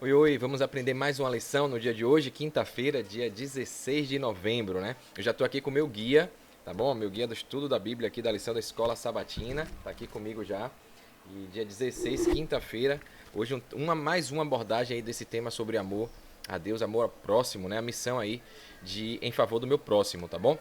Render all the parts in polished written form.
Oi, oi, vamos aprender mais uma lição no dia de hoje, quinta-feira, dia 16 de novembro, né? Eu já tô aqui com o meu guia, tá bom? Meu guia do estudo da Bíblia aqui da lição da Escola Sabatina, tá aqui comigo já. E dia 16, quinta-feira, hoje mais uma abordagem aí desse tema sobre amor a Deus, amor ao próximo, né? A missão aí de em favor do meu próximo, tá bom?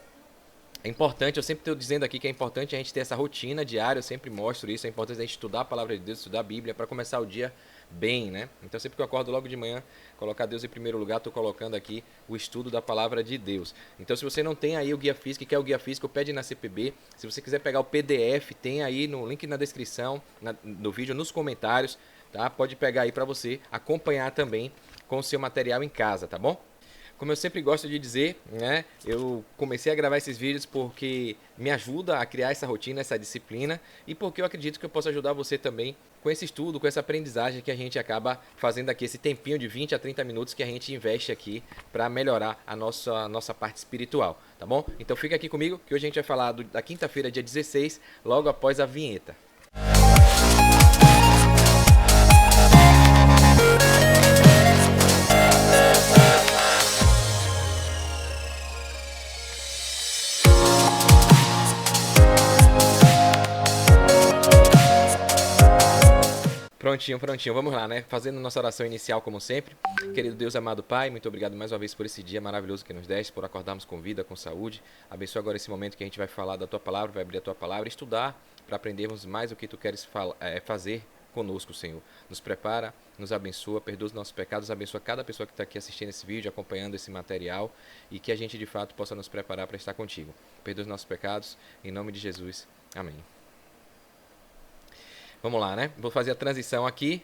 É importante, eu sempre estou dizendo aqui que é importante a gente ter essa rotina diária, eu sempre mostro isso, é importante a gente estudar a palavra de Deus, estudar a Bíblia para começar o dia bem, né? Então sempre que eu acordo logo de manhã, colocar Deus em primeiro lugar, estou colocando aqui o estudo da palavra de Deus. Então se você não tem aí o guia físico e quer o guia físico, pede na CPB. Se você quiser pegar o PDF, tem aí no link na descrição, do vídeo, nos comentários, tá? Pode pegar aí para você acompanhar também com o seu material em casa, tá bom? Como eu sempre gosto de dizer, né, eu comecei a gravar esses vídeos porque me ajuda a criar essa rotina, essa disciplina e porque eu acredito que eu posso ajudar você também com esse estudo, com essa aprendizagem que a gente acaba fazendo aqui, esse tempinho de 20 a 30 minutos que a gente investe aqui para melhorar a nossa parte espiritual, tá bom? Então fica aqui comigo que hoje a gente vai falar da quinta-feira, dia 16, logo após a vinheta. Prontinho, prontinho. Vamos lá, né? Fazendo nossa oração inicial como sempre. Querido Deus, amado Pai, muito obrigado mais uma vez por esse dia maravilhoso que nos deste, por acordarmos com vida, com saúde. Abençoa agora esse momento que a gente vai falar da Tua Palavra, vai abrir a Tua Palavra, estudar para aprendermos mais o que Tu queres fazer conosco, Senhor. Nos prepara, nos abençoa, perdoa os nossos pecados, abençoa cada pessoa que está aqui assistindo esse vídeo, acompanhando esse material e que a gente de fato possa nos preparar para estar contigo. Perdoa os nossos pecados, em nome de Jesus. Amém. Vamos lá, né? Vou fazer a transição aqui.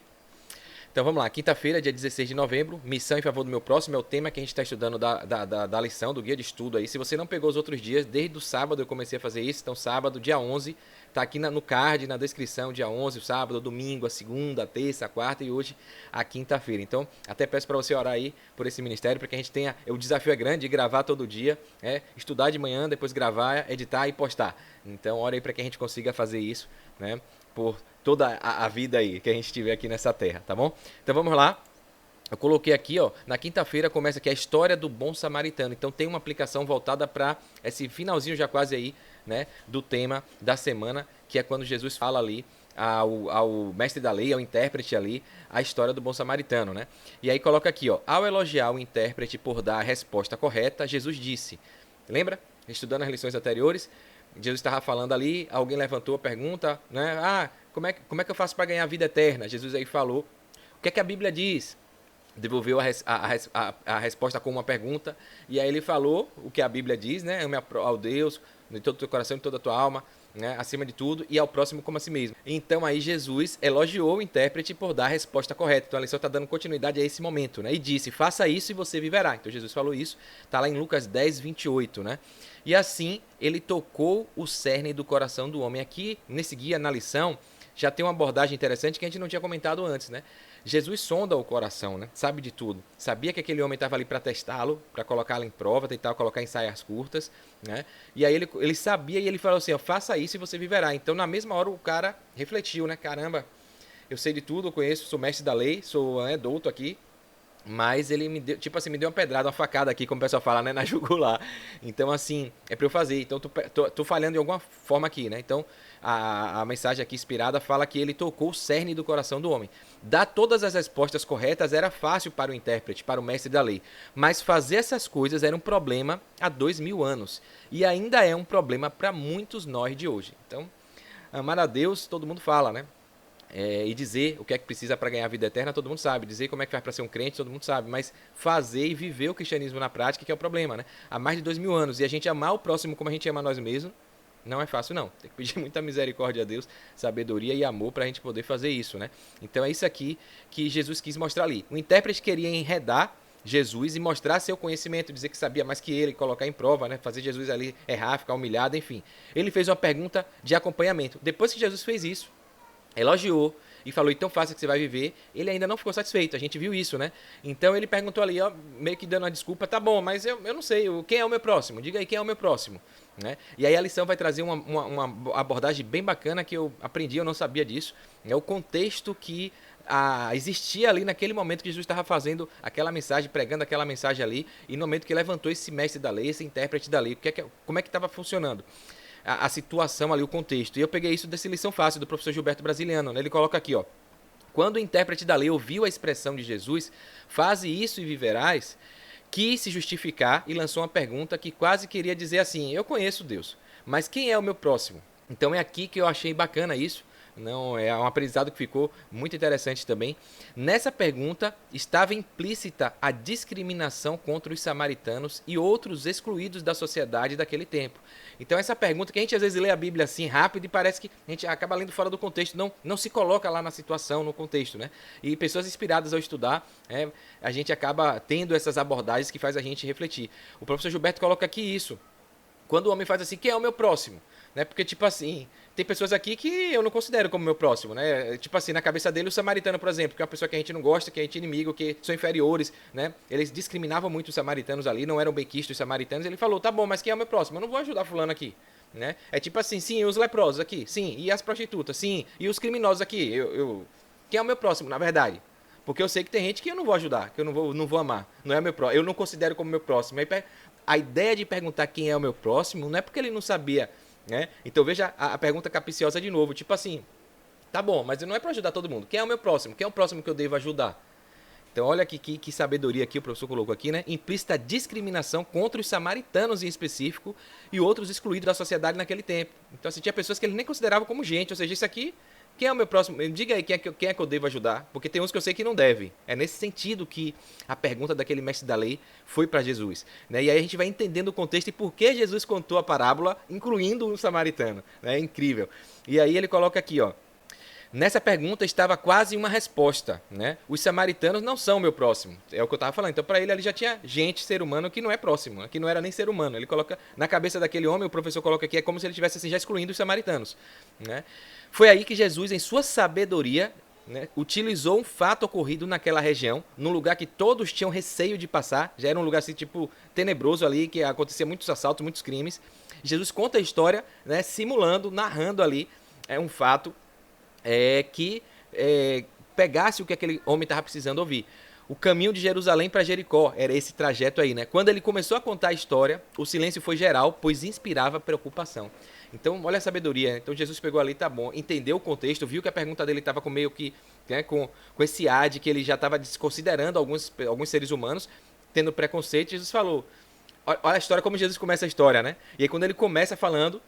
Então vamos lá, quinta-feira, dia 16 de novembro, missão em favor do meu próximo, é o tema que a gente está estudando da lição, do guia de estudo aí. Se você não pegou os outros dias, desde o sábado eu comecei a fazer isso, então sábado, dia 11, tá aqui no card, na descrição, dia 11, o sábado, o domingo, a segunda, a terça, a quarta e hoje a quinta-feira. Então até peço para você orar aí por esse ministério, para que a gente tenha, o desafio é grande de gravar todo dia, estudar de manhã, depois gravar, editar e postar. Então ora aí para que a gente consiga fazer isso, né, por toda a vida aí que a gente tiver aqui nessa terra, tá bom? Então vamos lá. Eu coloquei aqui, ó, na quinta-feira começa aqui a história do bom samaritano. Então tem uma aplicação voltada para esse finalzinho já quase aí, né, do tema da semana, que é quando Jesus fala ali ao mestre da lei, ao intérprete ali, a história do bom samaritano, né? E aí coloca aqui, ó, ao elogiar o intérprete por dar a resposta correta, Jesus disse, lembra? Estudando as lições anteriores, Jesus estava falando ali, alguém levantou a pergunta, né? Como é que eu faço para ganhar a vida eterna? Jesus aí falou, o que é que a Bíblia diz? Devolveu a resposta com uma pergunta, e aí ele falou o que a Bíblia diz, né? Ame ao Deus de todo o teu coração, de toda a tua alma, né? Acima de tudo, e ao próximo como a si mesmo. Então aí Jesus elogiou o intérprete por dar a resposta correta. Então a lição está dando continuidade a esse momento, né? E disse, faça isso e você viverá. Então Jesus falou isso, está lá em Lucas 10, 28, né? E assim ele tocou o cerne do coração do homem. Aqui, nesse guia, na lição, já tem uma abordagem interessante que a gente não tinha comentado antes, né? Jesus sonda o coração, né? Sabe de tudo. Sabia que aquele homem estava ali para testá-lo, para colocá-lo em prova, tentar colocar em saias curtas, né? E aí ele sabia e ele falou assim, ó, faça isso e você viverá. Então na mesma hora o cara refletiu, né? Caramba, eu sei de tudo, eu conheço, sou mestre da lei, sou douto aqui, mas ele me deu, tipo assim, me deu uma pedrada, uma facada aqui, como o pessoal fala, né, na jugular. Então, assim, é pra eu fazer. Então, tô falhando de alguma forma aqui, né? Então, a mensagem aqui inspirada fala que ele tocou o cerne do coração do homem. Dar todas as respostas corretas era fácil para o intérprete, para o mestre da lei. Mas fazer essas coisas era um problema há 2000 anos. E ainda é um problema para muitos nós de hoje. Então, amar a Deus, todo mundo fala, né? E dizer o que é que precisa para ganhar a vida eterna, todo mundo sabe. Dizer como é que faz para ser um crente, todo mundo sabe. Mas fazer e viver o cristianismo na prática que é o problema, né? Há mais de 2000 anos. E a gente amar o próximo como a gente ama nós mesmos, não é fácil, não. Tem que pedir muita misericórdia a Deus, sabedoria e amor para a gente poder fazer isso, né? Então é isso aqui que Jesus quis mostrar ali. O intérprete queria enredar Jesus e mostrar seu conhecimento, dizer que sabia mais que ele, colocar em prova, né? Fazer Jesus ali errar, ficar humilhado, enfim. Ele fez uma pergunta de acompanhamento. Depois que Jesus fez isso, elogiou e falou, então faça que você vai viver, ele ainda não ficou satisfeito, a gente viu isso, né? Então ele perguntou ali, ó, meio que dando uma desculpa, tá bom, mas eu não sei, quem é o meu próximo? Diga aí quem é o meu próximo, né? E aí a lição vai trazer uma abordagem bem bacana que eu aprendi, eu não sabia disso, é o contexto que existia ali naquele momento que Jesus estava fazendo aquela mensagem, pregando aquela mensagem ali, e no momento que levantou esse mestre da lei, esse intérprete da lei, como é que estava funcionando a situação ali, o contexto. E eu peguei isso dessa lição fácil do professor Gilberto Brasiliano, né? Ele coloca aqui, ó: quando o intérprete da lei ouviu a expressão de Jesus, faze isso e viverás, quis se justificar e lançou uma pergunta que quase queria dizer assim: eu conheço Deus, mas quem é o meu próximo? Então é aqui que eu achei bacana isso. Não, é um aprendizado que ficou muito interessante também. Nessa pergunta estava implícita a discriminação contra os samaritanos e outros excluídos da sociedade daquele tempo. Então essa pergunta que a gente às vezes lê a Bíblia assim rápido e parece que a gente acaba lendo fora do contexto, não se coloca lá na situação, no contexto, né? E pessoas inspiradas ao estudar, a gente acaba tendo essas abordagens que faz a gente refletir. O professor Gilberto coloca aqui isso. Quando o homem faz assim: quem é o meu próximo? Né? Porque, tipo assim, tem pessoas aqui que eu não considero como meu próximo, né? Tipo assim, na cabeça dele, o samaritano, por exemplo, que é uma pessoa que a gente não gosta, que a gente é inimigo, que são inferiores, né? Eles discriminavam muito os samaritanos ali, não eram benquistos os samaritanos. Ele falou: tá bom, mas quem é o meu próximo? Eu não vou ajudar fulano aqui, né? É tipo assim: sim, os leprosos aqui, sim, e as prostitutas, sim, e os criminosos aqui. Quem é o meu próximo, na verdade? Porque eu sei que tem gente que eu não vou ajudar, que eu não vou amar. Não é meu próximo, eu não considero como meu próximo. Aí, a ideia de perguntar quem é o meu próximo não é porque ele não sabia, né? Então veja a pergunta capciosa de novo, tipo assim: tá bom, mas não é para ajudar todo mundo. Quem é o meu próximo? Quem é o próximo que eu devo ajudar? Então olha que sabedoria aqui o professor colocou aqui, né? Implícita discriminação contra os samaritanos em específico e outros excluídos da sociedade naquele tempo. Então assim, tinha pessoas que ele nem considerava como gente, ou seja, isso aqui, quem é o meu próximo? Diga aí quem é que eu devo ajudar, porque tem uns que eu sei que não deve. É nesse sentido que a pergunta daquele mestre da lei foi para Jesus, né? E aí a gente vai entendendo o contexto e por que Jesus contou a parábola, incluindo um samaritano, né? É incrível. E aí ele coloca aqui, ó: nessa pergunta estava quase uma resposta, né? Os samaritanos não são meu próximo. É o que eu estava falando. Então, para ele, ali já tinha gente, ser humano, que não é próximo, que não era nem ser humano. Ele coloca na cabeça daquele homem, o professor coloca aqui, é como se ele estivesse assim, já excluindo os samaritanos, né? Foi aí que Jesus, em sua sabedoria, né, utilizou um fato ocorrido naquela região, num lugar que todos tinham receio de passar. Já era um lugar assim, tipo, tenebroso ali, que acontecia muitos assaltos, muitos crimes. Jesus conta a história, né, simulando, narrando ali um fato que pegasse o que aquele homem estava precisando ouvir. O caminho de Jerusalém para Jericó era esse trajeto aí, né? Quando ele começou a contar a história, o silêncio foi geral, pois inspirava preocupação. Então, olha a sabedoria. Então, Jesus pegou ali, tá bom, entendeu o contexto, viu que a pergunta dele estava com meio que, né, com esse ar de que ele já estava desconsiderando alguns seres humanos, tendo preconceito. Jesus falou: olha a história, como Jesus começa a história, né? E aí, quando ele começa falando,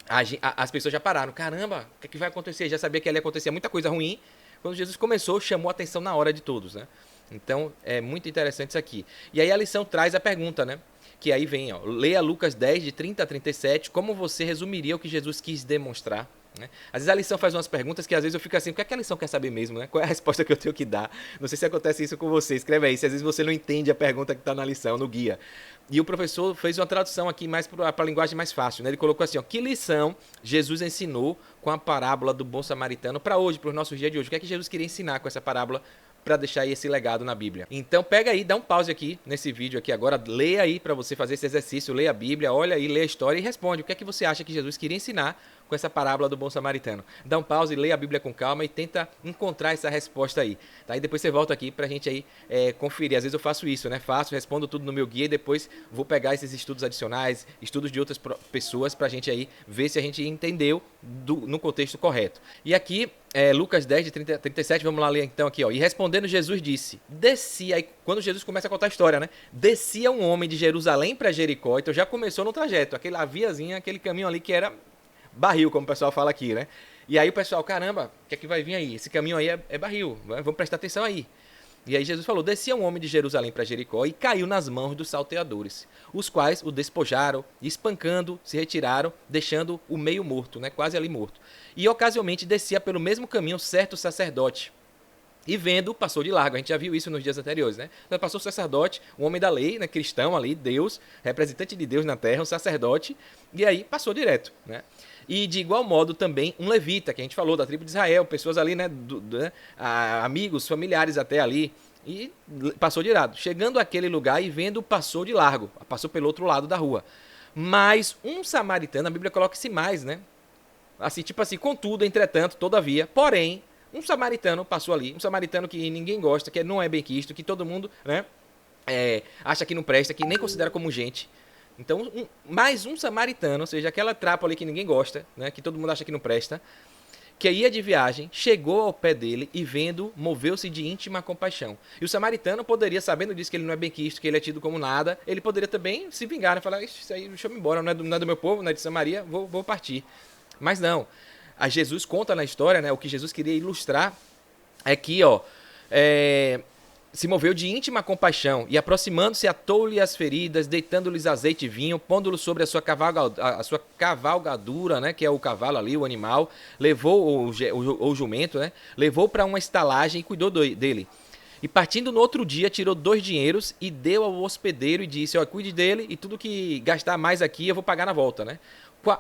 as pessoas já pararam. Caramba, o que vai acontecer? Já sabia que ali acontecia muita coisa ruim. Quando Jesus começou, chamou a atenção na hora de todos, né? Então, é muito interessante isso aqui. E aí a lição traz a pergunta, né? Que aí vem, ó: leia Lucas 10, de 30 a 37, como você resumiria o que Jesus quis demonstrar? Né? Às vezes a lição faz umas perguntas que às vezes eu fico assim: o que é que a lição quer saber mesmo, né? Qual é a resposta que eu tenho que dar? Não sei se acontece isso com você, escreve aí, se às vezes você não entende a pergunta que está na lição, no guia. E o professor fez uma tradução aqui mais para a linguagem mais fácil, né? Ele colocou assim, ó: que lição Jesus ensinou com a parábola do bom samaritano para hoje, para os nossos dias de hoje? O que é que Jesus queria ensinar com essa parábola para deixar aí esse legado na Bíblia? Então pega aí, dá um pause aqui nesse vídeo aqui agora, leia aí para você fazer esse exercício, leia a Bíblia, olha aí, lê a história e responde o que é que você acha que Jesus queria ensinar com essa parábola do bom samaritano. Dá um pause, leia a Bíblia com calma e tenta encontrar essa resposta aí, tá? E depois você volta aqui pra gente aí conferir. Às vezes eu faço isso, né? Respondo tudo no meu guia e depois vou pegar esses estudos adicionais, estudos de outras pessoas pra gente aí ver se a gente entendeu no contexto correto. E aqui, Lucas 10, de 30 a 37, vamos lá ler então aqui, ó. E respondendo Jesus disse, descia, aí quando Jesus começa a contar a história, né? Descia um homem de Jerusalém pra Jericó, então já começou no trajeto, a viazinha, aquele caminho ali que era barril, como o pessoal fala aqui, né? E aí o pessoal: caramba, o que é que vai vir aí? Esse caminho aí é barril, vamos prestar atenção aí. E aí Jesus falou: descia um homem de Jerusalém para Jericó e caiu nas mãos dos salteadores, os quais o despojaram, espancando, se retiraram, deixando o meio morto, né? Quase ali morto. E ocasionalmente descia pelo mesmo caminho certo sacerdote, e vendo, passou de largo. A gente já viu isso nos dias anteriores, né? Então passou o sacerdote, um homem da lei, né, cristão ali, Deus, representante de Deus na terra, um sacerdote, e aí passou direto, né? E de igual modo também um levita, que a gente falou, da tribo de Israel, pessoas ali, né, amigos, familiares até ali, e passou direto. Chegando àquele lugar e vendo, passou de largo, passou pelo outro lado da rua. Mas um samaritano, a Bíblia coloca esse mais, né? Assim, tipo assim, contudo, entretanto, todavia, porém, Um samaritano passou ali, um samaritano que ninguém gosta, que não é bem quisto, que todo mundo, né, acha que não presta, que nem considera como gente. Então, mais um samaritano, ou seja, aquela trapa ali que ninguém gosta, né, que todo mundo acha que não presta, que ia de viagem, chegou ao pé dele e vendo, moveu-se de íntima compaixão. E o samaritano poderia, sabendo disso, que ele não é bem quisto, que ele é tido como nada, ele poderia também se vingar, né? Falar, isso aí, deixa eu ir embora, não é do meu povo, não é de Samaria, vou partir. Mas não. A Jesus conta na história, né? O que Jesus queria ilustrar é que, ó, se moveu de íntima compaixão e, aproximando-se, atou-lhe as feridas, deitando-lhes azeite e vinho, pondo-lo sobre a sua cavalgadura, né, que é o cavalo ali, o animal, levou o jumento, né, levou para uma estalagem e cuidou dele. E partindo no outro dia, tirou 2 dinheiros e deu ao hospedeiro e disse, ó, cuide dele e tudo que gastar mais aqui eu vou pagar na volta, né.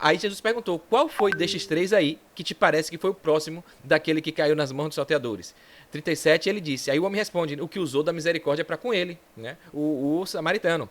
Aí Jesus perguntou, qual foi destes 3 aí que te parece que foi o próximo daquele que caiu nas mãos dos salteadores? 37, ele disse, aí o homem responde, o que usou da misericórdia para com ele, né? O samaritano.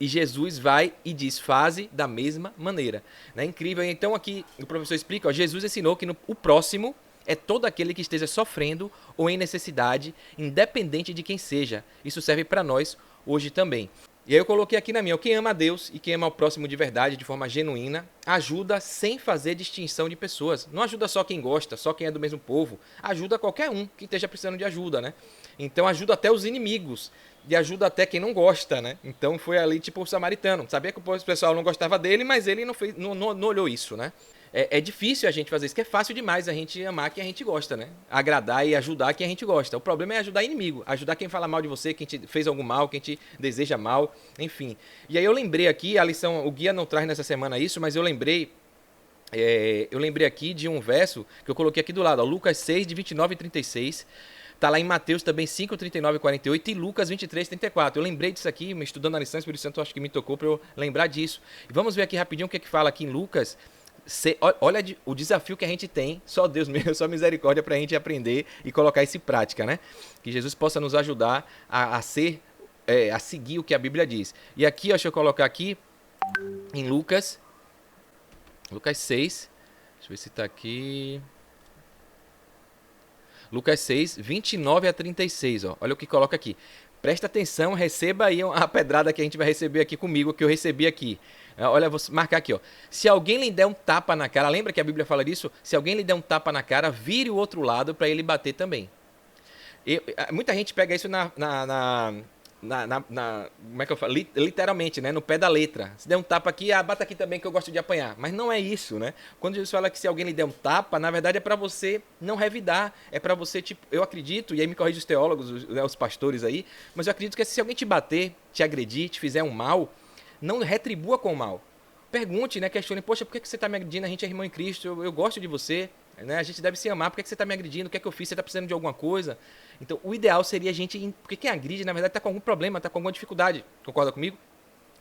E Jesus vai e diz, faze da mesma maneira. Né? Incrível. Então aqui o professor explica, ó, Jesus ensinou que o próximo é todo aquele que esteja sofrendo ou em necessidade, independente de quem seja. Isso serve para nós hoje também. E aí eu coloquei aqui na minha, quem ama a Deus e quem ama o próximo de verdade, de forma genuína, ajuda sem fazer distinção de pessoas. Não ajuda só quem gosta, só quem é do mesmo povo. Ajuda qualquer um que esteja precisando de ajuda, né? Então ajuda até os inimigos e ajuda até quem não gosta, né? Então foi ali tipo o samaritano. Sabia que o pessoal não gostava dele, mas ele não olhou isso, né? É difícil a gente fazer isso, que é fácil demais a gente amar quem a gente gosta, né? Agradar e ajudar quem a gente gosta. O problema é ajudar inimigo, ajudar quem fala mal de você, quem te fez algum mal, quem te deseja mal, enfim. E aí eu lembrei aqui, a lição, o guia não traz nessa semana isso, mas eu lembrei aqui de um verso que eu coloquei aqui do lado, ó, Lucas 6, de 29 e 36. Tá lá em Mateus também 5, 39 e 48 e Lucas 23, 34. Eu lembrei disso aqui, estudando a lição, o Espírito Santo acho que me tocou para eu lembrar disso. E vamos ver aqui rapidinho o que fala aqui em Lucas. Olha o desafio que a gente tem, só Deus mesmo, só misericórdia para a gente aprender e colocar isso em prática, né? Que Jesus possa nos ajudar a seguir o que a Bíblia diz. E aqui, deixa eu colocar aqui em Lucas 6, deixa eu ver se está aqui. Lucas 6, 29 a 36, ó. Olha o que coloca aqui. Presta atenção, receba aí a pedrada que a gente vai receber aqui comigo, que eu recebi aqui. Olha, vou marcar aqui, ó. Se alguém lhe der um tapa na cara, lembra que a Bíblia fala disso? Se alguém lhe der um tapa na cara, vire o outro lado para ele bater também. Muita gente pega isso como é que eu falo? Literalmente, né? No pé da letra. Se der um tapa aqui, bata aqui também que eu gosto de apanhar. Mas não é isso, né? Quando Jesus fala que se alguém lhe der um tapa, na verdade é para você não revidar. É para você, tipo, eu acredito, e aí me corrige os teólogos, os pastores aí, mas eu acredito que se alguém te bater, te agredir, te fizer um mal, não retribua com o mal. Pergunte, né? Questione, poxa, por que você está me agredindo? A gente é irmão em Cristo, eu gosto de você, né? A gente deve se amar, por que você está me agredindo? O que é que eu fiz? Você está precisando de alguma coisa? Então, o ideal seria a gente... Porque quem agride, na verdade, está com algum problema, está com alguma dificuldade. Concorda comigo?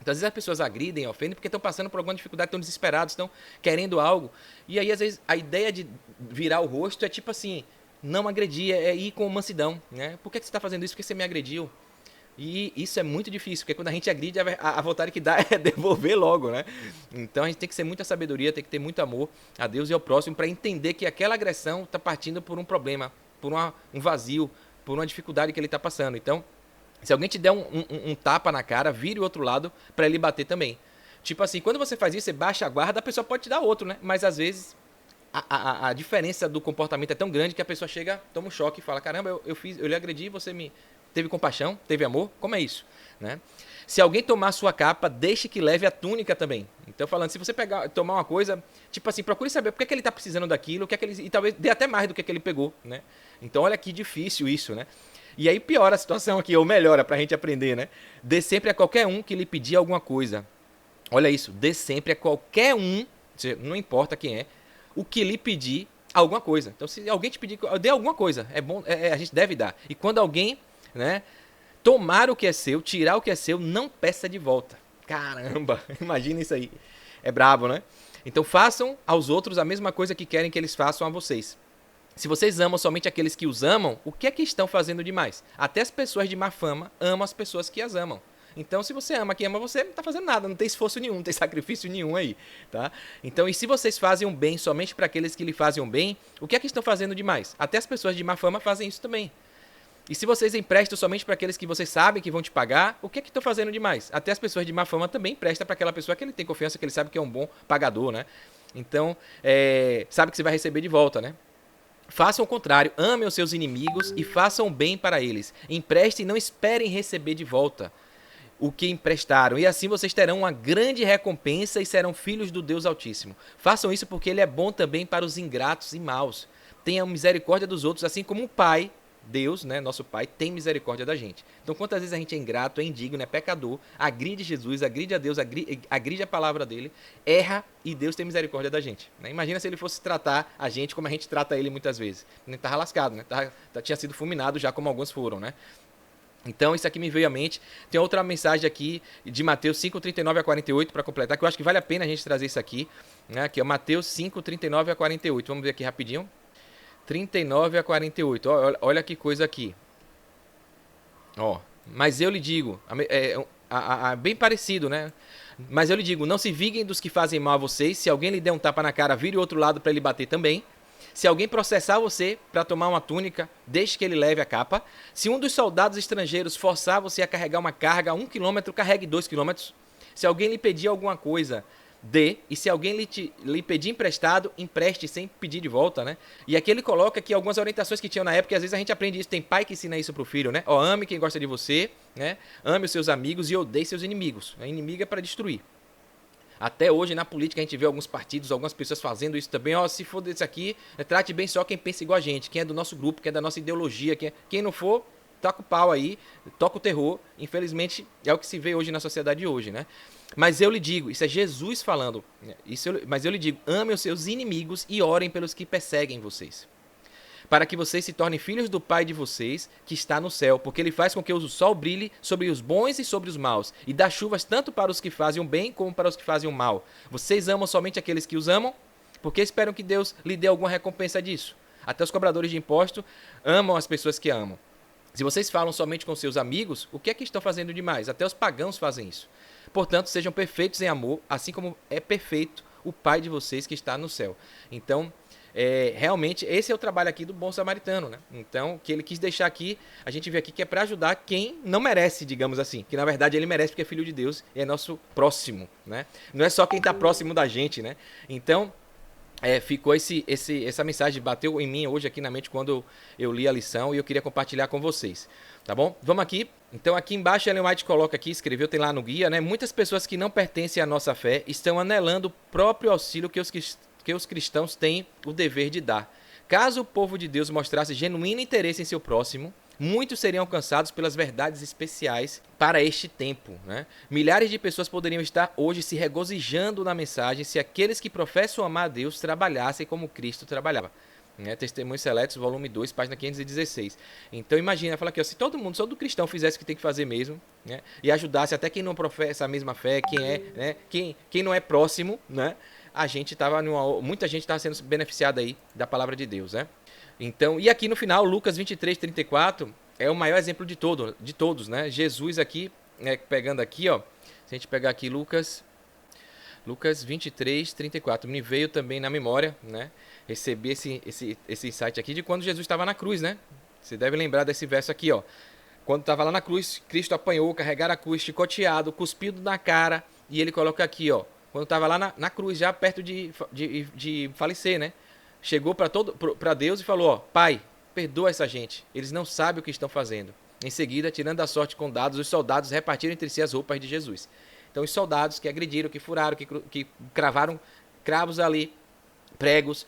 Então, às vezes as pessoas agridem, ofendem, porque estão passando por alguma dificuldade, estão desesperados, estão querendo algo. E aí, às vezes, a ideia de virar o rosto é tipo assim, não agredir, é ir com mansidão, né? Por que você está fazendo isso? Por que você me agrediu? E isso é muito difícil, porque quando a gente agride, a vontade que dá é devolver logo, né? Então a gente tem que ter muita sabedoria, tem que ter muito amor a Deus e ao próximo para entender que aquela agressão está partindo por um problema, por um vazio, por uma dificuldade que ele está passando. Então, se alguém te der um tapa na cara, vire o outro lado para ele bater também. Tipo assim, quando você faz isso, você baixa a guarda, a pessoa pode te dar outro, né? Mas às vezes a diferença do comportamento é tão grande que a pessoa chega, toma um choque e fala, caramba, eu lhe agredi, você me... Teve compaixão? Teve amor? Como é isso? Né? Se alguém tomar a sua capa, deixe que leve a túnica também. Então, falando, se você tomar uma coisa, tipo assim, procure saber por que ele está precisando daquilo, e talvez dê até mais do que ele pegou. Né? Então, olha que difícil isso, né? E aí piora a situação aqui, ou melhora para a gente aprender, né? Dê sempre a qualquer um que lhe pedir alguma coisa. Olha isso, dê sempre a qualquer um, não importa quem é, o que lhe pedir alguma coisa. Então, se alguém te pedir, dê alguma coisa. É bom, a gente deve dar. E quando alguém... né? Tomar o que é seu, tirar o que é seu, não peça de volta. Caramba, imagina isso aí. É brabo, né? Então façam aos outros a mesma coisa que querem que eles façam a vocês. Se vocês amam somente aqueles que os amam, o que é que estão fazendo demais? Até as pessoas de má fama amam as pessoas que as amam. Então, se você ama quem ama você, não está fazendo nada, não tem esforço nenhum, não tem sacrifício nenhum aí, tá? Então, e se vocês fazem um bem somente para aqueles que lhe fazem um bem, o que é que estão fazendo demais? Até as pessoas de má fama fazem isso também. E se vocês emprestam somente para aqueles que vocês sabem que vão te pagar, o que é que estão fazendo demais? Até as pessoas de má fama também emprestam para aquela pessoa que ele tem confiança, que ele sabe que é um bom pagador, né? Então, sabe que você vai receber de volta, né? Façam o contrário, amem os seus inimigos e façam bem para eles. Emprestem e não esperem receber de volta o que emprestaram. E assim vocês terão uma grande recompensa e serão filhos do Deus Altíssimo. Façam isso porque ele é bom também para os ingratos e maus. Tenham misericórdia dos outros, assim como o Pai, Deus, né, nosso Pai, tem misericórdia da gente. Então, quantas vezes a gente é ingrato, é indigno, é pecador, agride Jesus, agride a Deus, agride a palavra dele, erra e Deus tem misericórdia da gente. Né? Imagina se ele fosse tratar a gente como a gente trata ele muitas vezes. Ele estava lascado, né? Tinha sido fulminado já, como alguns foram, né? Então, isso aqui me veio à mente. Tem outra mensagem aqui de Mateus 5:39 a 48 para completar, que eu acho que vale a pena a gente trazer isso aqui, né? Que é Mateus 5:39 a 48. Vamos ver aqui rapidinho. 39 a 48. Olha que coisa aqui. Mas eu lhe digo, bem parecido, né? Mas eu lhe digo, não se vinguem dos que fazem mal a vocês. Se alguém lhe der um tapa na cara, vire o outro lado para ele bater também. Se alguém processar você para tomar uma túnica, deixe que ele leve a capa. Se um dos soldados estrangeiros forçar você a carregar uma carga 1 quilômetro, carregue 2 quilômetros. Se alguém lhe pedir alguma coisa, dê. E se alguém lhe pedir emprestado, empreste sem pedir de volta, né? E aqui ele coloca aqui algumas orientações que tinham na época, e às vezes a gente aprende isso. Tem pai que ensina isso pro filho, né? Ame quem gosta de você, né? Ame os seus amigos e odeie seus inimigos. A inimiga é para destruir. Até hoje, na política, a gente vê alguns partidos, algumas pessoas fazendo isso também. Se for desse aqui, trate bem só quem pensa igual a gente, quem é do nosso grupo, quem é da nossa ideologia. Quem não for, toca o pau aí, toca o terror. Infelizmente, é o que se vê hoje na sociedade de hoje, né? Mas eu lhe digo, isso é Jesus falando, mas eu lhe digo, amem os seus inimigos e orem pelos que perseguem vocês, para que vocês se tornem filhos do Pai de vocês, que está no céu, porque ele faz com que o sol brilhe sobre os bons e sobre os maus, e dá chuvas tanto para os que fazem o bem, como para os que fazem o mal. Vocês amam somente aqueles que os amam, porque esperam que Deus lhe dê alguma recompensa disso. Até os cobradores de imposto amam as pessoas que amam. Se vocês falam somente com seus amigos, o que é que estão fazendo demais? Até os pagãos fazem isso. Portanto, sejam perfeitos em amor, assim como é perfeito o Pai de vocês que está no céu. Então, realmente, esse é o trabalho aqui do bom samaritano, né? Então, o que ele quis deixar aqui, a gente vê aqui que é para ajudar quem não merece, digamos assim. Que, na verdade, ele merece porque é filho de Deus e é nosso próximo, né? Não é só quem está próximo da gente, né? Então, ficou essa mensagem, bateu em mim hoje aqui na mente quando eu li a lição e eu queria compartilhar com vocês, tá bom? Vamos aqui. Então aqui embaixo Ellen White coloca aqui, escreveu, tem lá no guia, né? Muitas pessoas que não pertencem à nossa fé estão anelando o próprio auxílio que os cristãos têm o dever de dar. Caso o povo de Deus mostrasse genuíno interesse em seu próximo, muitos seriam alcançados pelas verdades especiais para este tempo, né? Milhares de pessoas poderiam estar hoje se regozijando na mensagem se aqueles que professam amar a Deus trabalhassem como Cristo trabalhava. Testemunhos Seletos, volume 2, página 516. Então imagina, fala aqui, se todo mundo, só do cristão fizesse o que tem que fazer mesmo, né? E ajudasse até quem não professa a mesma fé, quem não é próximo, né? Muita gente estava sendo beneficiada aí da palavra de Deus, né? Então, e aqui no final, Lucas 23:34 é o maior exemplo de todos, né? Jesus aqui, pegando aqui, ó, se a gente pegar aqui Lucas 23:34, me veio também na memória, né? Recebi esse insight aqui de quando Jesus estava na cruz, né? Você deve lembrar desse verso aqui, ó. Quando estava lá na cruz, Cristo apanhou, carregaram a cruz, chicoteado, cuspido na cara, e ele coloca aqui, ó, quando estava lá na cruz, já perto de falecer, né? Chegou para Deus e falou, ó, Pai, perdoa essa gente, eles não sabem o que estão fazendo. Em seguida, tirando a sorte com dados, os soldados repartiram entre si as roupas de Jesus. Então, os soldados que agrediram, que furaram, que cravaram cravos ali, pregos,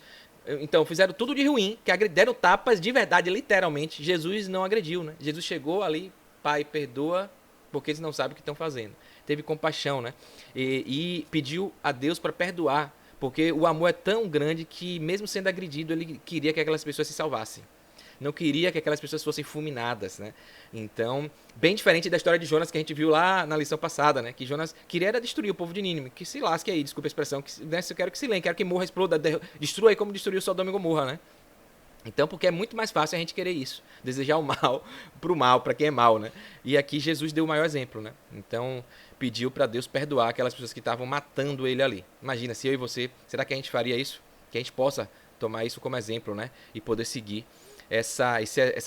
então fizeram tudo de ruim, que deram tapas de verdade, literalmente. Jesus não agrediu, né? Jesus chegou ali, Pai, perdoa, porque eles não sabem o que estão fazendo. Teve compaixão, né? E pediu a Deus para perdoar, porque o amor é tão grande que, mesmo sendo agredido, ele queria que aquelas pessoas se salvassem. Não queria que aquelas pessoas fossem fulminadas, né? Então, bem diferente da história de Jonas que a gente viu lá na lição passada, né? Que Jonas queria era destruir o povo de Nínive. Que se lasque aí, desculpa a expressão, eu quero que se lembre, quero que morra, exploda, destrua aí como destruiu Sodoma e Gomorra, né? Então, porque é muito mais fácil a gente querer isso, desejar o mal pro mal, para quem é mal, né? E aqui Jesus deu o maior exemplo, né? Então, pediu para Deus perdoar aquelas pessoas que estavam matando ele ali. Imagina, se eu e você, será que a gente faria isso? Que a gente possa tomar isso como exemplo, né? E poder seguir essa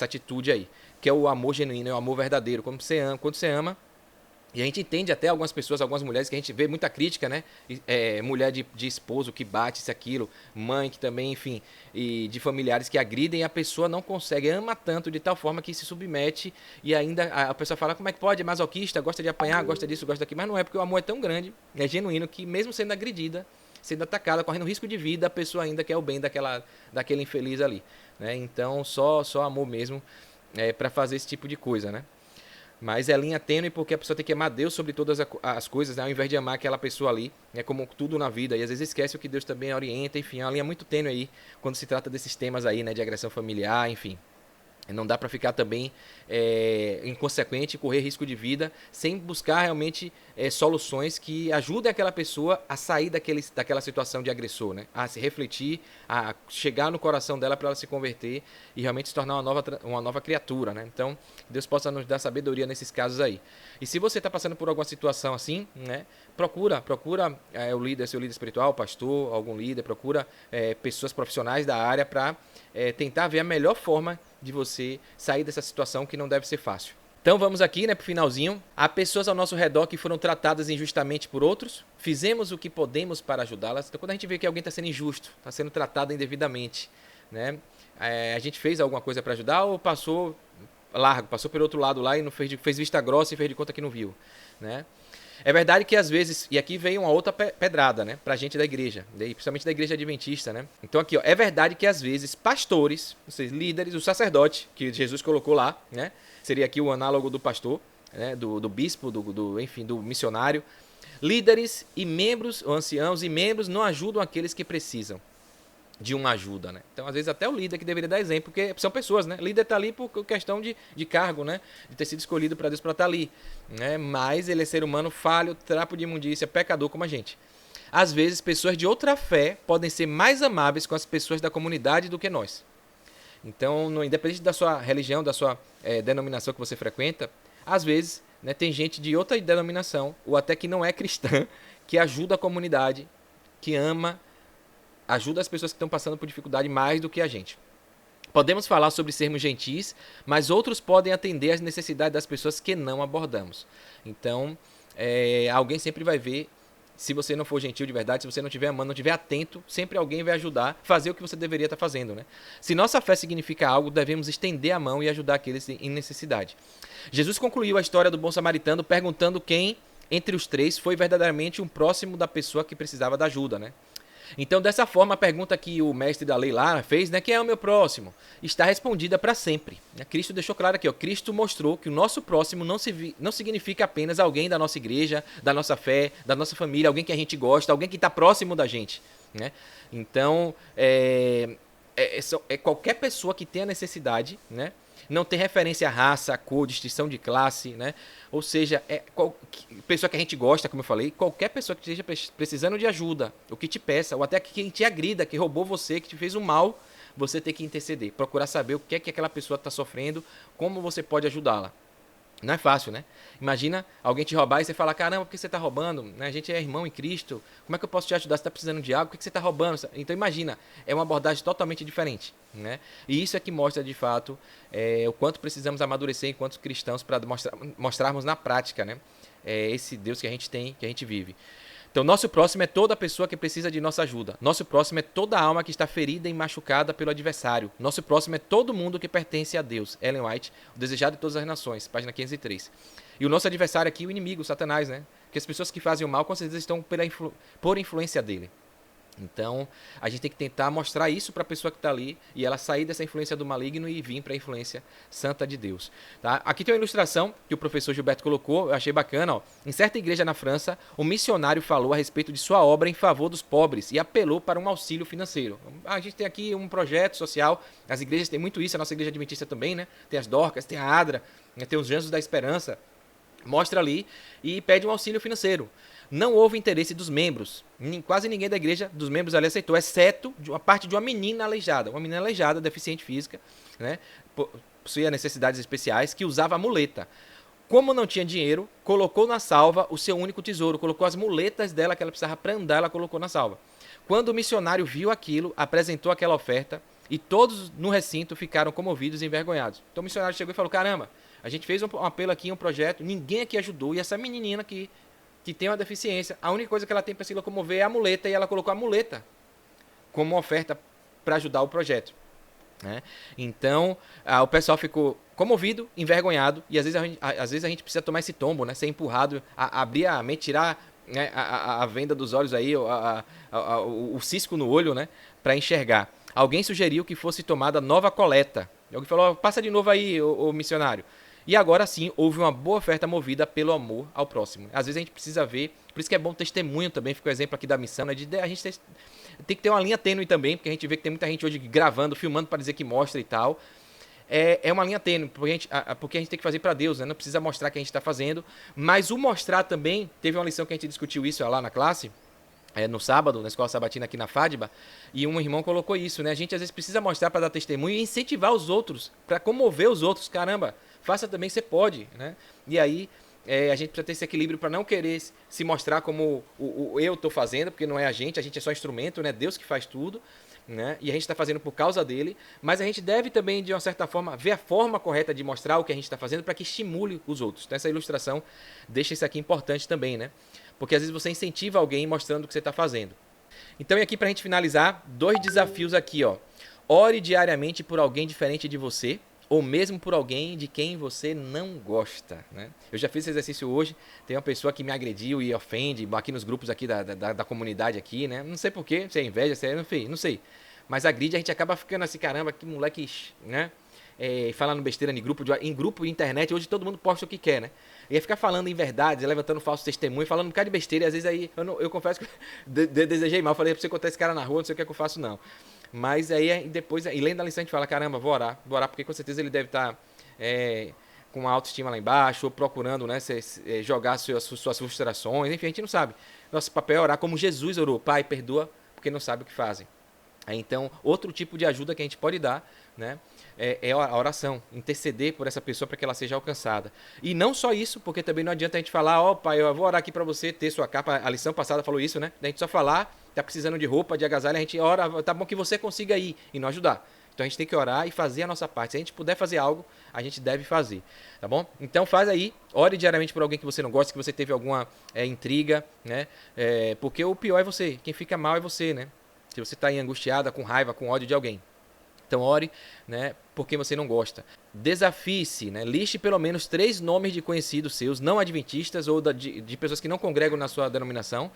atitude aí, que é o amor genuíno, é o amor verdadeiro. Quando você ama, e a gente entende até algumas pessoas, algumas mulheres, que a gente vê muita crítica, né? Mulher de esposo que bate isso, aquilo, mãe que também, enfim, e de familiares que agridem, e a pessoa não consegue, ama tanto de tal forma que se submete, e ainda a pessoa fala, como é que pode? É masoquista, gosta de apanhar, gosta disso, gosta daquilo, mas não é, porque o amor é tão grande, é genuíno, que mesmo sendo agredida, sendo atacada, correndo risco de vida, a pessoa ainda quer o bem daquele infeliz ali, né? Então, só amor mesmo para fazer esse tipo de coisa, né? Mas é linha tênue porque a pessoa tem que amar Deus sobre todas as coisas, né? Ao invés de amar aquela pessoa ali, é como tudo na vida. E às vezes esquece o que Deus também orienta, enfim, é uma linha muito tênue aí, quando se trata desses temas aí, né? De agressão familiar, enfim. Não dá para ficar também inconsequente, correr risco de vida, sem buscar realmente soluções que ajudem aquela pessoa a sair daquela situação de agressor, né? A se refletir, a chegar no coração dela para ela se converter e realmente se tornar uma nova criatura, né? Então, Deus possa nos dar sabedoria nesses casos aí. E se você está passando por alguma situação assim, né? Procura o líder, seu líder espiritual, pastor, algum líder, procura pessoas profissionais da área para tentar ver a melhor forma de você sair dessa situação que não deve ser fácil. Então vamos aqui, né, pro finalzinho. Há pessoas ao nosso redor que foram tratadas injustamente por outros. Fizemos o que podemos para ajudá-las. Então quando a gente vê que alguém está sendo injusto, está sendo tratado indevidamente, né, a gente fez alguma coisa para ajudar ou passou largo, passou pelo outro lado lá e não fez vista grossa e fez de conta que não viu, né? É verdade que às vezes, e aqui veio uma outra pedrada, né, pra gente da igreja, principalmente da igreja adventista, né? Então aqui, ó, é verdade que às vezes pastores, ou seja, líderes, o sacerdote, que Jesus colocou lá, né, seria aqui o análogo do pastor, né, do bispo, enfim, do missionário, líderes e membros, ou anciãos e membros não ajudam aqueles que precisam de uma ajuda, né? Então, às vezes, até o líder que deveria dar exemplo, porque são pessoas, né? O líder está ali por questão de cargo, né? De ter sido escolhido para Deus para estar ali, né? Mas ele é ser humano falho, trapo de imundícia, pecador como a gente. Às vezes, pessoas de outra fé podem ser mais amáveis com as pessoas da comunidade do que nós. Então, independente da sua religião, da sua denominação que você frequenta, às vezes, né, tem gente de outra denominação, ou até que não é cristã, que ajuda a comunidade, que ama, ajuda as pessoas que estão passando por dificuldade mais do que a gente. Podemos falar sobre sermos gentis, mas outros podem atender às necessidades das pessoas que não abordamos. Então, alguém sempre vai ver, se você não for gentil de verdade, se você não estiver amando, não estiver atento, sempre alguém vai ajudar a fazer o que você deveria estar fazendo, né? Se nossa fé significa algo, devemos estender a mão e ajudar aqueles em necessidade. Jesus concluiu a história do bom samaritano perguntando quem, entre os três, foi verdadeiramente um próximo da pessoa que precisava da ajuda, né? Então, dessa forma, a pergunta que o mestre da lei lá fez, né, quem é o meu próximo, está respondida para sempre. Cristo deixou claro aqui, ó, Cristo mostrou que o nosso próximo não significa apenas alguém da nossa igreja, da nossa fé, da nossa família, alguém que a gente gosta, alguém que está próximo da gente, né? Então, qualquer pessoa que tenha necessidade, né? Não tem referência a raça, a cor, distinção de classe, né? Ou seja, pessoa que a gente gosta, como eu falei, qualquer pessoa que esteja precisando de ajuda, o que te peça, ou até quem te agrida, que roubou você, que te fez um mal, você tem que interceder, procurar saber o que é que aquela pessoa está sofrendo, como você pode ajudá-la. Não é fácil, né? Imagina alguém te roubar e você falar, caramba, por que você está roubando? Né? A gente é irmão em Cristo, como é que eu posso te ajudar? Você está precisando de algo, por que você está roubando? Então imagina, é uma abordagem totalmente diferente, né? E isso é que mostra de fato o quanto precisamos amadurecer enquanto cristãos para mostrarmos na prática, né? Esse Deus que a gente tem, que a gente vive. Então, nosso próximo é toda pessoa que precisa de nossa ajuda. Nosso próximo é toda alma que está ferida e machucada pelo adversário. Nosso próximo é todo mundo que pertence a Deus. Ellen White, o desejado de todas as nações, página 503. E o nosso adversário aqui, o inimigo, Satanás, né? Porque as pessoas que fazem o mal, com certeza, estão por influência dele. Então, a gente tem que tentar mostrar isso para a pessoa que está ali e ela sair dessa influência do maligno e vir para a influência santa de Deus. Tá? Aqui tem uma ilustração que o professor Gilberto colocou, eu achei bacana. Ó. Em certa igreja na França, um missionário falou a respeito de sua obra em favor dos pobres e apelou para um auxílio financeiro. A gente tem aqui um projeto social, as igrejas têm muito isso, a nossa igreja adventista também, né? Tem as Dorcas, tem a Adra, tem os Anjos da Esperança. Mostra ali e pede um auxílio financeiro. Não houve interesse dos membros. Quase ninguém da igreja, dos membros ali, aceitou, exceto a parte de uma menina aleijada, deficiente física, né? Possuía necessidades especiais, que usava a muleta. Como não tinha dinheiro, colocou na salva o seu único tesouro, colocou as muletas dela que ela precisava para andar, ela colocou na salva. Quando o missionário viu aquilo, apresentou aquela oferta e todos no recinto ficaram comovidos e envergonhados. Então o missionário chegou e falou, caramba, a gente fez um apelo aqui, um projeto, ninguém aqui ajudou e essa menininha aqui, que tem uma deficiência, a única coisa que ela tem para se locomover é a muleta e ela colocou a muleta como oferta para ajudar o projeto. Né? Então, o pessoal ficou comovido, envergonhado, e às vezes a gente precisa tomar esse tombo, né? Ser empurrado, abrir a mente, tirar, né, a venda dos olhos aí, o cisco no olho, né? Para enxergar. Alguém sugeriu que fosse tomada nova coleta. Alguém falou, passa de novo aí, o missionário. E agora sim, houve uma boa oferta movida pelo amor ao próximo. Às vezes a gente precisa ver, por isso que é bom testemunho também, fica o exemplo aqui da missão, né? A gente tem que ter uma linha tênue também, porque a gente vê que tem muita gente hoje gravando, filmando para dizer que mostra e tal. É uma linha tênue, porque a gente tem que fazer para Deus, né? Não precisa mostrar que a gente está fazendo, mas o mostrar também, teve uma lição que a gente discutiu isso lá na classe, no sábado, na escola sabatina aqui na FADBA, e um irmão colocou isso, né? A gente às vezes precisa mostrar para dar testemunho e incentivar os outros, para comover os outros. Caramba, faça também, você pode, né? E aí a gente precisa ter esse equilíbrio para não querer se mostrar como o eu estou fazendo, porque não é a gente é só instrumento, né? Deus que faz tudo, né? E a gente está fazendo por causa dele, mas a gente deve também, de uma certa forma, ver a forma correta de mostrar o que a gente está fazendo para que estimule os outros. Então, essa ilustração deixa isso aqui importante também, né? Porque às vezes você incentiva alguém mostrando o que você está fazendo. Então, e aqui para a gente finalizar, 2 desafios aqui, ó. Ore diariamente por alguém diferente de você, ou mesmo por alguém de quem você não gosta, né? Eu já fiz esse exercício hoje, tem uma pessoa que me agrediu e ofende, aqui nos grupos aqui da comunidade aqui, né? Não sei porquê, se é inveja, se é, não sei. Mas agride, a gente acaba ficando assim, caramba, que moleque, né? Falando besteira em grupo de internet, hoje todo mundo posta o que quer, né? Ia ficar falando em verdades, levantando falso testemunho, falando um bocado de besteira, e às vezes aí, eu confesso que desejei mal, falei pra você contar esse cara na rua, não sei o que é que eu faço não. Mas aí depois, e lendo a lição a gente fala, caramba, vou orar, porque com certeza ele deve estar com uma autoestima lá embaixo, ou procurando, né, jogar suas frustrações, enfim, a gente não sabe. Nosso papel é orar como Jesus orou, Pai, perdoa, porque não sabe o que fazem. Então, outro tipo de ajuda que a gente pode dar, né, é a oração, interceder por essa pessoa para que ela seja alcançada. E não só isso, porque também não adianta a gente falar, ó, pai, eu vou orar aqui para você ter sua capa, a lição passada falou isso, né? A gente só falar, tá precisando de roupa, de agasalho, a gente ora, tá bom que você consiga ir e não ajudar. Então a gente tem que orar e fazer a nossa parte. Se a gente puder fazer algo, a gente deve fazer, tá bom? Então faz aí, ore diariamente por alguém que você não gosta, que você teve alguma intriga, né? Porque o pior é você, quem fica mal é você, né? Se você está angustiada, com raiva, com ódio de alguém. Então ore, né, por quem você não gosta. Desafie-se, né, liste pelo menos 3 nomes de conhecidos seus, não adventistas ou de pessoas que não congregam na sua denominação.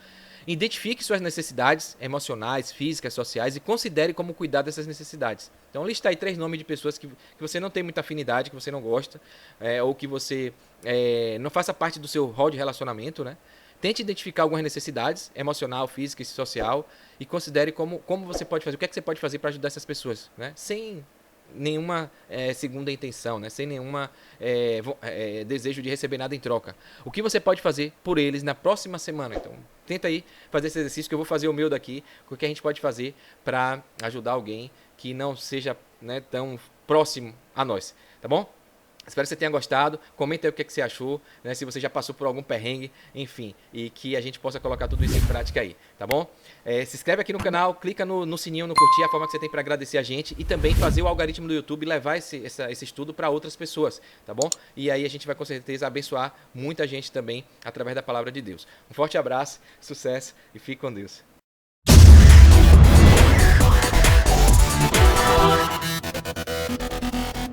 Identifique suas necessidades emocionais, físicas, sociais e considere como cuidar dessas necessidades. Então lista aí 3 nomes de pessoas que você não tem muita afinidade, que você não gosta, ou que você não faça parte do seu rol de relacionamento, né? Tente identificar algumas necessidades, emocional, física e social, e considere como você pode fazer, o que é que você pode fazer para ajudar essas pessoas, né? Sem nenhuma segunda intenção, né? Sem nenhuma desejo de receber nada em troca. O que você pode fazer por eles na próxima semana? Então, tenta aí fazer esse exercício, que eu vou fazer o meu daqui, o que a gente pode fazer para ajudar alguém que não seja, né, tão próximo a nós, tá bom? Espero que você tenha gostado. Comenta aí o que você achou, né? Se você já passou por algum perrengue, enfim, e que a gente possa colocar tudo isso em prática aí, tá bom? Se inscreve aqui no canal, clica no sininho, no curtir, a forma que você tem para agradecer a gente, e também fazer o algoritmo do YouTube levar esse estudo para outras pessoas, tá bom? E aí a gente vai com certeza abençoar muita gente também através da palavra de Deus. Um forte abraço, sucesso e fique com Deus.